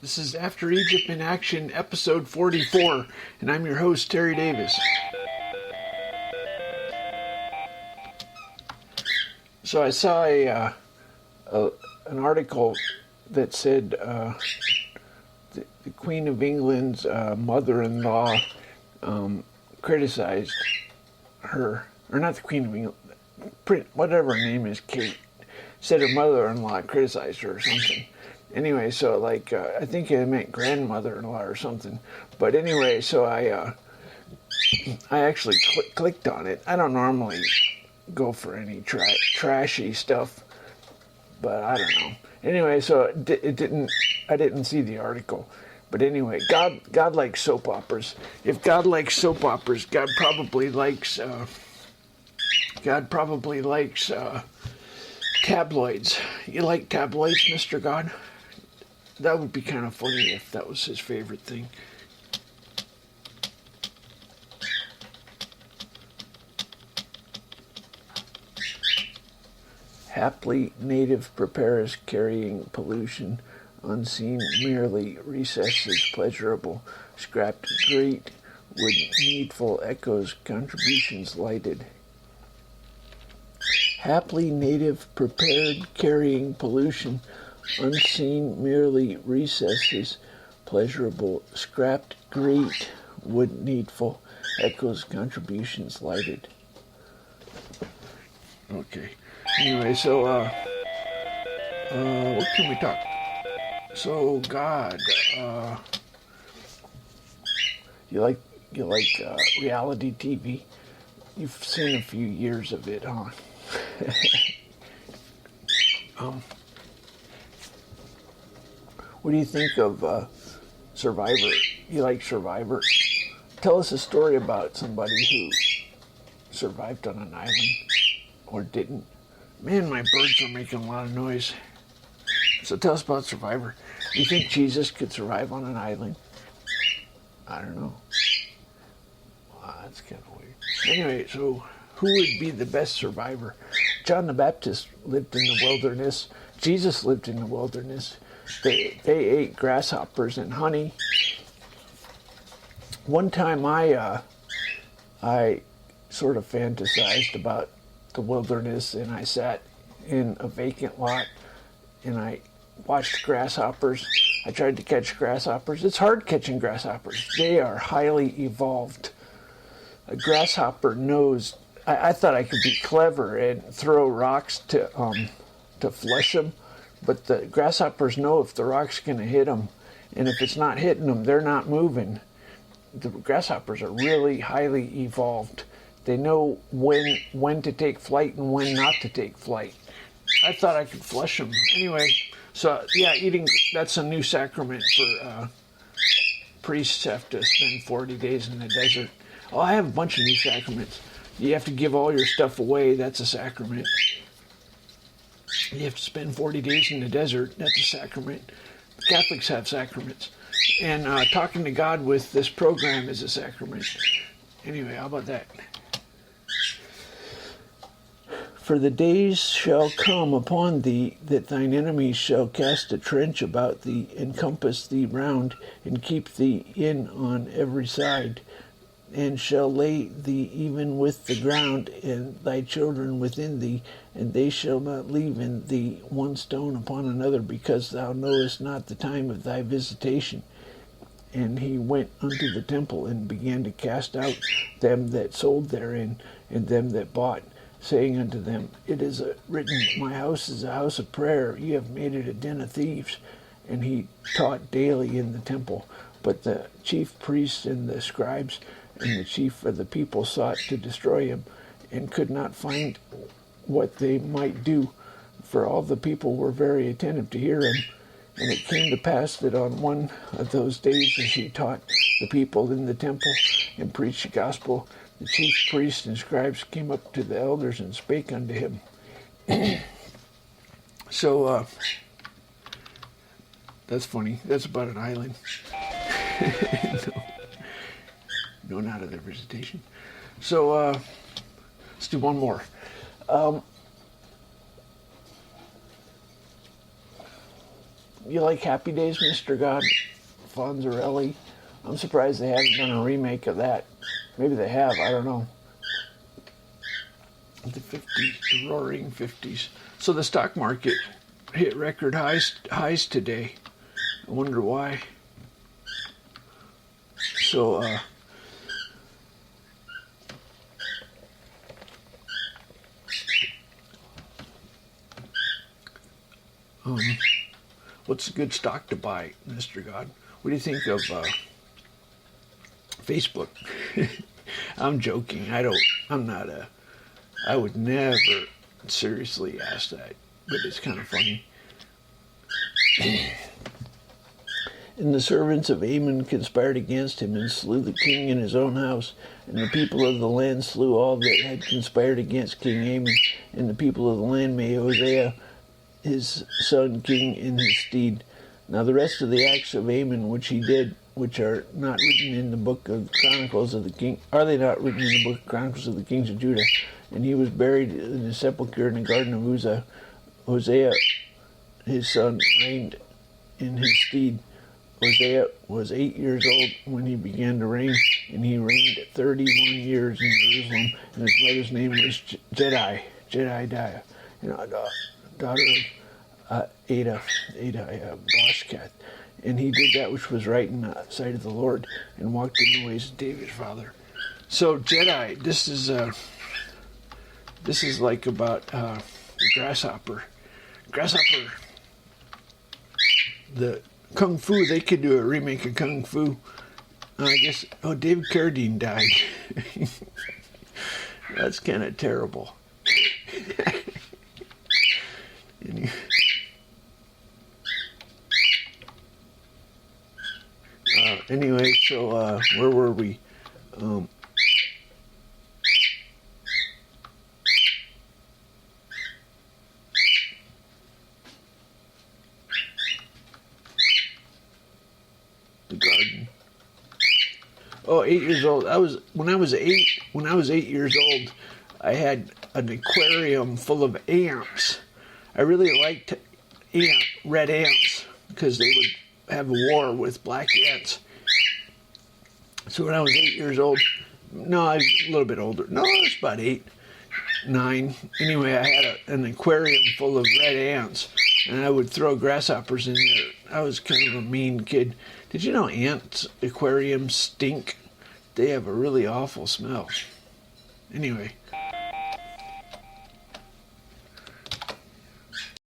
This is After Egypt in Action, episode 44, and I'm your host, Terry Davis. So I saw an article that said the Queen of England's mother-in-law criticized her, or not the Queen of England, whatever her name is, Kate, said her mother-in-law criticized her or something. Anyway, so I think it meant grandmother-in-law or something. But anyway, so I actually clicked on it. I don't normally go for any trashy stuff, but I don't know. Anyway, so I didn't see the article. But anyway, God likes soap operas. If God likes soap operas, God probably likes tabloids. You like tabloids, Mr. God? That would be kind of funny if that was his favorite thing. Haply native preparers carrying pollution, unseen merely recesses pleasurable, scrapped great, wood needful echoes, contributions lighted. Haply native prepared carrying pollution, unseen merely recesses pleasurable, scrapped great, wood needful echoes, contributions lighted. Okay. Anyway, so what can we talk? So God, you like reality TV? You've seen a few years of it, huh? What do you think of Survivor? You like Survivor? Tell us a story about somebody who survived on an island or didn't. Man, my birds are making a lot of noise. So tell us about Survivor. Do you think Jesus could survive on an island? I don't know. Wow, that's kind of weird. Anyway, so who would be the best survivor? John the Baptist lived in the wilderness. Jesus lived in the wilderness. They ate grasshoppers and honey. One time I sort of fantasized about the wilderness, and I sat in a vacant lot and I watched grasshoppers. I tried to catch grasshoppers. It's hard catching grasshoppers. They are highly evolved. A grasshopper knows. I thought I could be clever and throw rocks to flush them, but the grasshoppers know if the rock's going to hit them, and if it's not hitting them, they're not moving. The grasshoppers are really highly evolved. They know when to take flight and when not to take flight. I thought I could flush them. Anyway, so yeah, eating, that's a new sacrament for priests have to spend 40 days in the desert. Oh, I have a bunch of new sacraments. You have to give all your stuff away. That's a sacrament. You have to spend 40 days in the desert. That's a sacrament. Catholics have sacraments. And talking to God with this program is a sacrament. Anyway, how about that? For the days shall come upon thee that thine enemies shall cast a trench about thee, encompass thee round, and keep thee in on every side, and shall lay thee even with the ground, and thy children within thee, and they shall not leave in thee one stone upon another, because thou knowest not the time of thy visitation. And he went unto the temple, and began to cast out them that sold therein, and them that bought, saying unto them, It is written, My house is a house of prayer, ye have made it a den of thieves. And he taught daily in the temple. But the chief priests and the scribes and the chief of the people sought to destroy him, and could not find what they might do, for all the people were very attentive to hear him. And it came to pass that on one of those days, as he taught the people in the temple and preached the gospel, the chief priests and scribes came up to the elders and spake unto him. So, that's funny. That's about an island. No, not of their visitation. So, let's do one more. You like Happy Days, Mr. God? Fonzarelli. I'm surprised they haven't done a remake of that. Maybe they have, I don't know. The 50s, the roaring 50s. So the stock market hit record highs today. I wonder why. So, what's a good stock to buy, Mr. God? What do you think of Facebook? I'm joking. I would never seriously ask that, but it's kind of funny. And the servants of Ammon conspired against him and slew the king in his own house. And the people of the land slew all that had conspired against King Ammon. And the people of the land made Hosea his son king in his stead. Now the rest of the acts of Ammon which he did, which are not written in the book of Chronicles of the king, are they not written in the book of Chronicles of the kings of Judah? And he was buried in his sepulchre in the garden of Uzzah. Hosea his son reigned in his stead. Hosea was 8 years old when he began to reign, and he reigned 31 years in Jerusalem. And his mother's name was Jedidiah, daughter of Ada Boshkath. And he did that which was right in the sight of the Lord, and walked in the ways of David's father. So Jedi, this is like about the grasshopper. The Kung Fu, they could do a remake of Kung Fu. I guess, David Carradine died. That's kind of terrible. Anyway, so where were we? The garden. 8 years old. When I was 8 years old, I had an aquarium full of ants. I really liked red ants because they would have a war with black ants. So when I was 8 years old, no, I was a little bit older. No, I was about 8, 9. Anyway, I had an aquarium full of red ants, and I would throw grasshoppers in there. I was kind of a mean kid. Did you know aquariums stink? They have a really awful smell. Anyway,